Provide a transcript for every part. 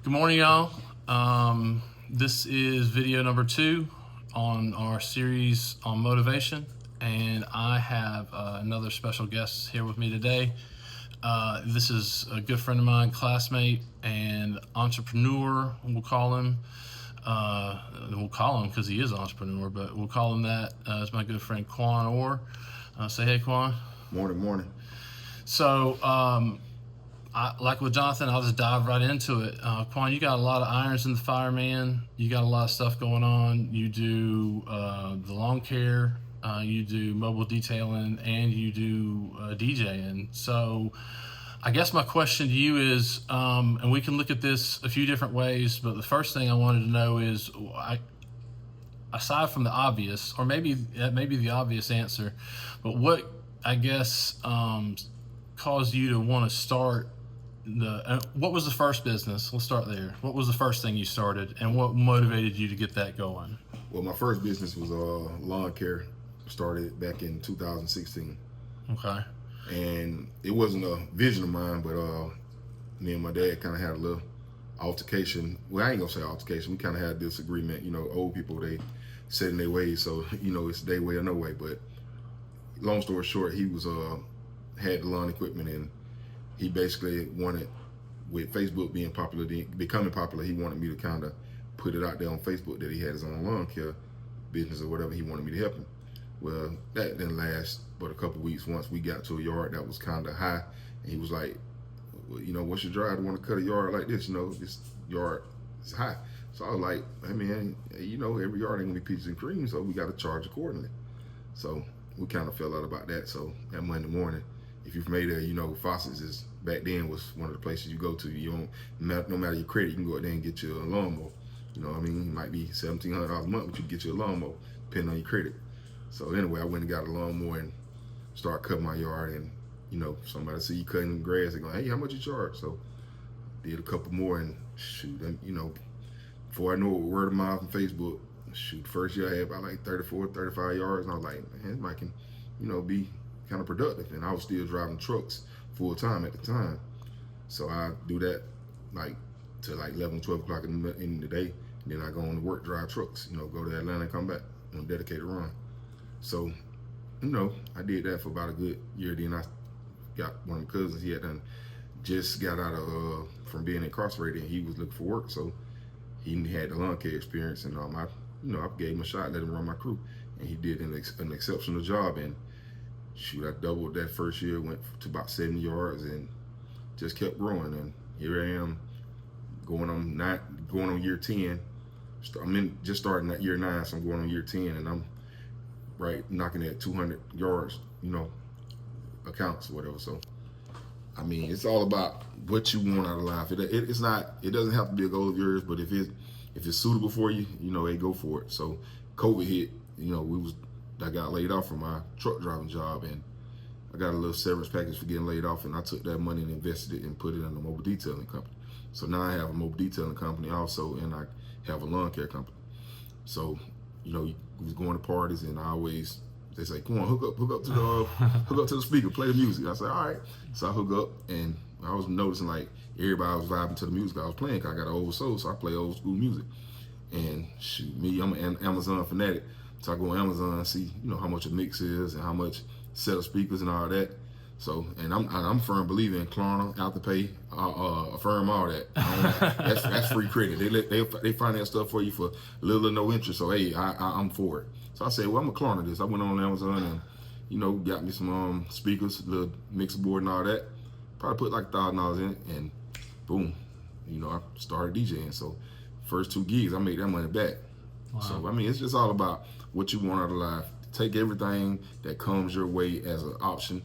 Good morning, y'all. This is video number 2 on our series on motivation, and I have another special guest here with me today. This is a good friend of mine, classmate, and entrepreneur. We'll call him because he is an entrepreneur, but we'll call him that. It's my good friend Quan Orr. Say hey, Quan. Morning. So, like with Jonathan, I'll just dive right into it. Quan, you got a lot of irons in the fire, man. You got a lot of stuff going on. You do the lawn care, you do mobile detailing, and you do DJing. So I guess my question to you is, and we can look at this a few different ways, but the first thing I wanted to know is, aside from the obvious, or maybe the obvious answer, but what, I guess, caused you to want to start what was the first business? Let's start there. What was the first thing you started, and what motivated you to get that going? Well, my first business was lawn care. Started back in 2016. Okay. And it wasn't a vision of mine, but me and my dad kind of had a little altercation. Well, I ain't gonna say altercation. We kind of had disagreement. You know, old people, they set in their ways, so it's their way or no way. But long story short, he was had the lawn equipment, and he basically wanted, with Facebook becoming popular, he wanted me to kind of put it out there on Facebook that he had his own lawn care business or whatever. He wanted me to help him. Well, that didn't last but a couple of weeks. Once we got to a yard that was kind of high, and he was like, well, what's your drive to want to cut a yard like this? This yard is high. So I was like, hey man, every yard ain't gonna be peaches and cream, so we got to charge accordingly. So we kind of fell out about that. So that Monday morning, if you're familiar, Fawcett's is back then was one of the places you go to. You don't, no matter your credit, you can go out there and get your lawnmower. It might be $1,700 a month, but you can get your lawnmower depending on your credit. So anyway, I went and got a lawnmower and started cutting my yard. And somebody see you cutting grass, they go, hey, how much you charge? So did a couple more, and shoot, before I know it, word of mouth and Facebook. Shoot, first year I had about like 34, 35 yards, and I was like, man, I can, be kind of productive. And I was still driving trucks full time at the time. So I do that till 11, 12 o'clock in the day. And then I go on to work, drive trucks, go to Atlanta and come back on a dedicated run. So, I did that for about a good year. Then I got one of my cousins, he had just got out of, from being incarcerated, and he was looking for work. So he had the lawn care experience, and I gave him a shot, let him run my crew. And he did an exceptional job. And shoot, I doubled that first year, went to about 70 yards, and just kept growing. And here I am, going on year 10. Just starting at year 9, so I'm going on year 10, and I'm knocking at 200 yards, accounts or whatever. So, it's all about what you want out of life. It doesn't have to be a goal of yours, but if it's suitable for you, hey, go for it. So COVID hit, I got laid off from my truck driving job, and I got a little severance package for getting laid off, and I took that money and invested it and put it in a mobile detailing company. So now I have a mobile detailing company also, and I have a lawn care company. So, we was going to parties, and they say, come on, hook up to the speaker, play the music. I said, all right. So I hook up, and I was noticing everybody was vibing to the music I was playing, because I got an old soul, so I play old school music. And shoot, I'm an Amazon fanatic. So I go on Amazon and see, how much a mix is and how much set of speakers and all that. So, and I'm a firm believer in Klarna, Afterpay, Affirm, all that. That's free credit. They finance stuff for you for little or no interest. So hey, I'm for it. So I said, well, I'm gonna Klarna this. I went on Amazon and got me some speakers, little mixer board and all that. Probably put like $1,000 in it, and boom, I started DJing. So first 2 gigs, I made that money back. Wow. So it's just all about what you want out of life. Take everything that comes your way as an option.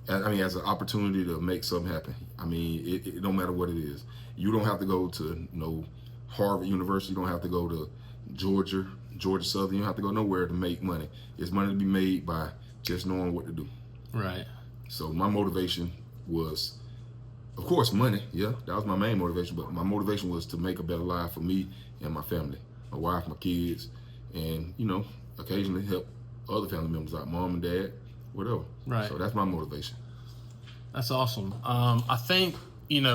As an opportunity to make something happen. It don't matter what it is. You don't have to go to Harvard University. You don't have to go to Georgia Southern. You don't have to go nowhere to make money. It's money to be made by just knowing what to do. Right. So my motivation was, of course, money. Yeah, that was my main motivation. But my motivation was to make a better life for me and my family, my wife, my kids, and occasionally help other family members out, mom and dad, whatever. Right. So that's my motivation. That's awesome. I think,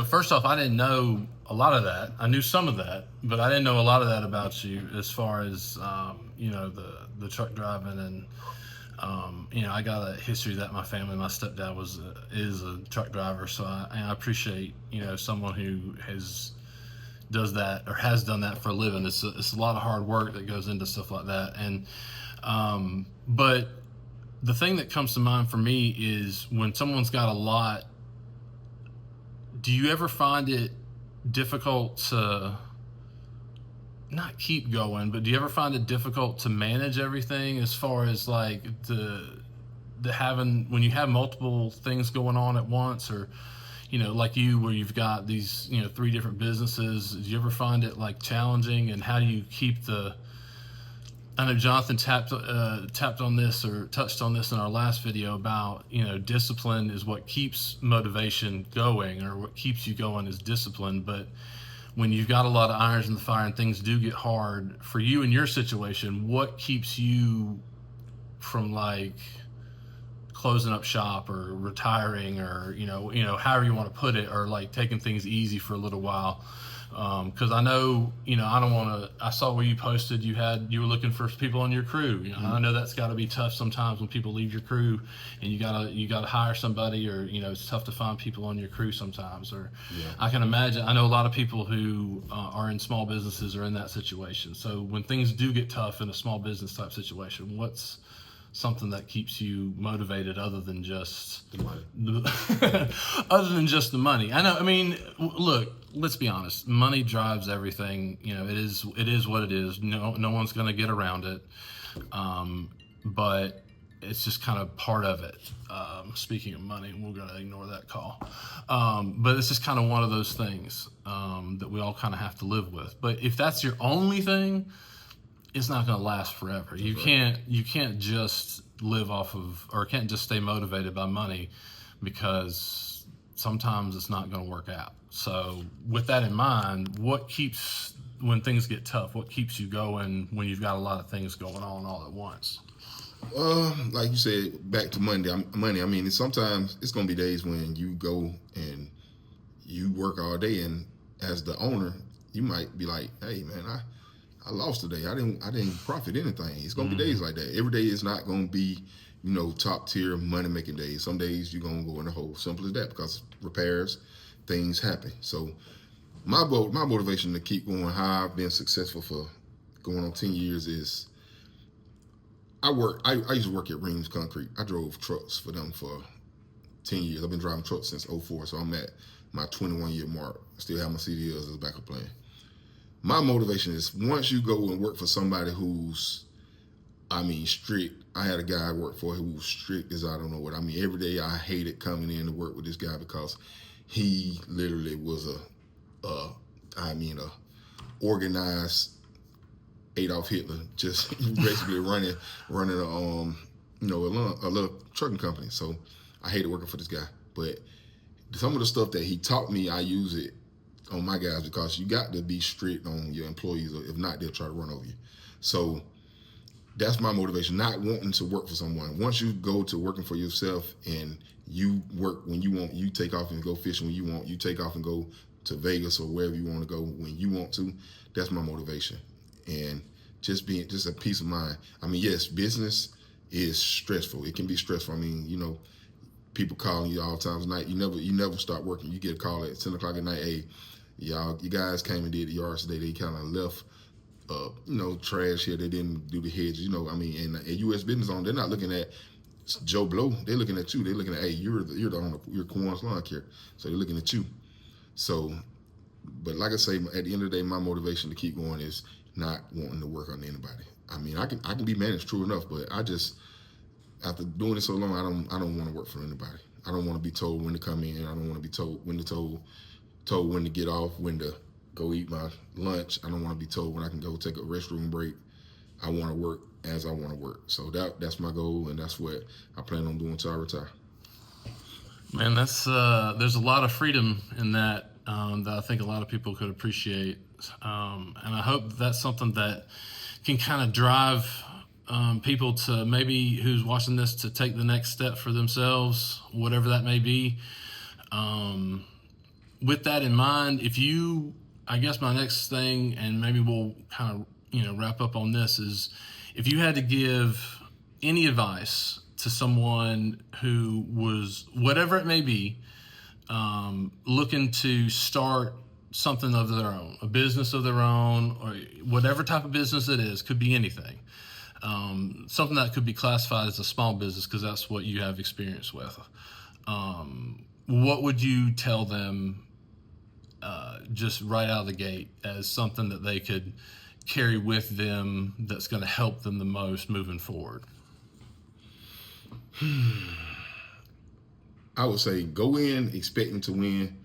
first off, I didn't know a lot of that. I knew some of that, but I didn't know a lot of that about you as far as the truck driving and I got a history of that in my family. My stepdad is a truck driver, so I appreciate someone who does that or has done that for a living. It's a lot of hard work that goes into stuff like that. And but the thing that comes to mind for me is when someone's got a lot. Do you ever find it difficult to not keep going, but do you ever find it difficult to manage everything as far as like the having when you have multiple things going on at once, or like you where you've got these 3 different businesses? Do you ever find it like challenging, and how do you keep the I know Jonathan tapped on this or touched on this in our last video about discipline is what keeps motivation going, or what keeps you going is discipline. But when you've got a lot of irons in the fire and things do get hard for you in your situation, what keeps you from like closing up shop or retiring, or however you want to put it, or like taking things easy for a little while? Because I know, I don't want to. I saw where you posted you were looking for people on your crew. Mm-hmm. I know that's got to be tough sometimes when people leave your crew, and you gotta hire somebody, or it's tough to find people on your crew sometimes. Or I can imagine. I know a lot of people who are in small businesses are in that situation. So when things do get tough in a small business type situation, what's something that keeps you motivated other than just the money? Other than just the money? I know. I mean, look. Let's be honest. Money drives everything. It is what it is. No one's going to get around it. But it's just kind of part of it. Speaking of money, we're going to ignore that call. But it's just kind of one of those things that we all kind of have to live with. But if that's your only thing, it's not going to last forever. You can't just live off of, or can't just stay motivated by money, because sometimes it's not going to work out. So with that in mind, when things get tough, what keeps you going when you've got a lot of things going on all at once? Like you said, back to money. I mean, sometimes it's going to be days when you go and you work all day, and as the owner, you might be like, hey man, I lost today. I didn't profit anything. It's going to be days like that. Every day is not going to be, top tier money making days. Some days you're going to go in the hole. Simple as that, because repairs, things happen. So my motivation to keep going, how I've been successful for going on 10 years is I used to work at Reams Concrete. I drove trucks for them for 10 years. I've been driving trucks since 04, so I'm at my 21-year mark. I still have my CDLs as a backup plan. My motivation is once you go and work for somebody who's, strict. I had a guy I worked for who was strict as I don't know what. Every day I hated coming in to work with this guy because he literally was a organized Adolf Hitler, just basically running a little trucking company. So I hated working for this guy. But some of the stuff that he taught me, I use it on my guys, because you got to be strict on your employees, or if not, they'll try to run over you. So that's my motivation, not wanting to work for someone. Once you go to working for yourself and you work when you want, you take off and go fishing when you want, you take off and go to Vegas or wherever you want to go when you want to, that's my motivation. And just a peace of mind. Yes, business is stressful. It can be stressful. People calling you all times of night. You never start working. You get a call at 10 o'clock at night. Hey, you guys came and did the yards today. They kind of left, trash here. They didn't do the hedges. And a U.S. business owner, they're not looking at Joe Blow. They're looking at you. They're looking at, hey, you're the owner. You're Quan's Lawn Care. So they're looking at you. So, but like I say, at the end of the day, my motivation to keep going is not wanting to work on anybody. I can be managed, true enough, but I just, after doing it so long, I don't want to work for anybody. I don't want to be told when to come in. I don't want to be told when to get off, when to go eat my lunch. I don't want to be told when I can go take a restroom break. I want to work as I want to work. So that's my goal, and that's what I plan on doing until I retire. Man, that's there's a lot of freedom in that that I think a lot of people could appreciate, and I hope that's something that can kind of drive people to, maybe who's watching this, to take the next step for themselves, whatever that may be. with that in mind, I guess my next thing, and maybe we'll kind of, wrap up on this, is if you had to give any advice to someone who was, whatever it may be, looking to start something of their own, a business of their own, or whatever type of business it is, could be anything. Something that could be classified as a small business because that's what you have experience with. What would you tell them just right out of the gate as something that they could carry with them that's going to help them the most moving forward? I would say go in expecting to win,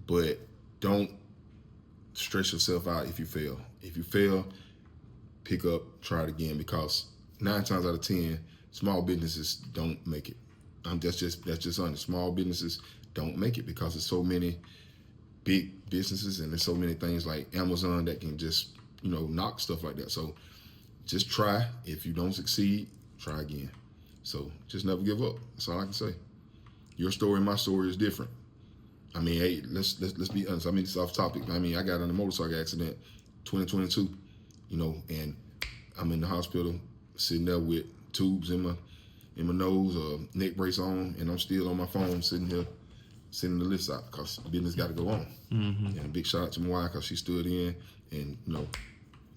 but don't stress yourself out if you fail. If you fail, pick up, try it again, because 9 times out of 10, small businesses don't make it. That's just honest. Small businesses don't make it because there's so many big businesses and there's so many things like Amazon that can just, knock stuff like that. So just try. If you don't succeed, try again. So just never give up. That's all I can say. Your story and my story is different. I mean, hey, let's be honest. I mean, it's off topic. I mean, I got in a motorcycle accident 2022, and I'm in the hospital sitting there with tubes in my nose, neck brace on, and I'm still on my phone sitting here, sending the list out because business got to go on. And a big shout out to my wife because she stood in and,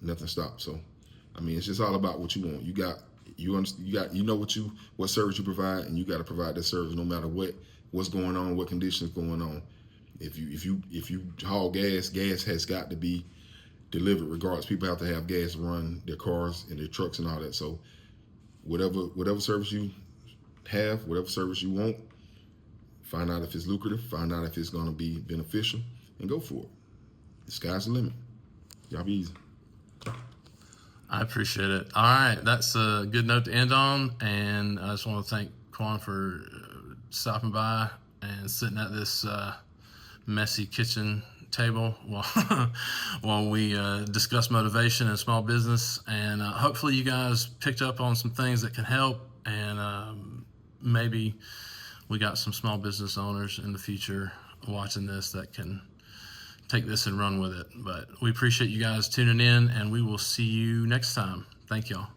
nothing stopped. So, I mean, it's just all about what you want. You know what service you provide, and you got to provide that service no matter what's going on, what conditions going on. If you haul gas has got to be delivered regardless. People have to have gas to run their cars and their trucks and all that. So whatever service you have, whatever service you want, find out if it's lucrative, find out if it's going to be beneficial, and go for it. The sky's the limit. Y'all be easy. I appreciate it. All right, that's a good note to end on, and I just want to thank Quan for stopping by and sitting at this messy kitchen table while we discuss motivation and small business. And hopefully you guys picked up on some things that can help, and maybe we got some small business owners in the future watching this that can take this and run with it. But we appreciate you guys tuning in, and we will see you next time. Thank y'all.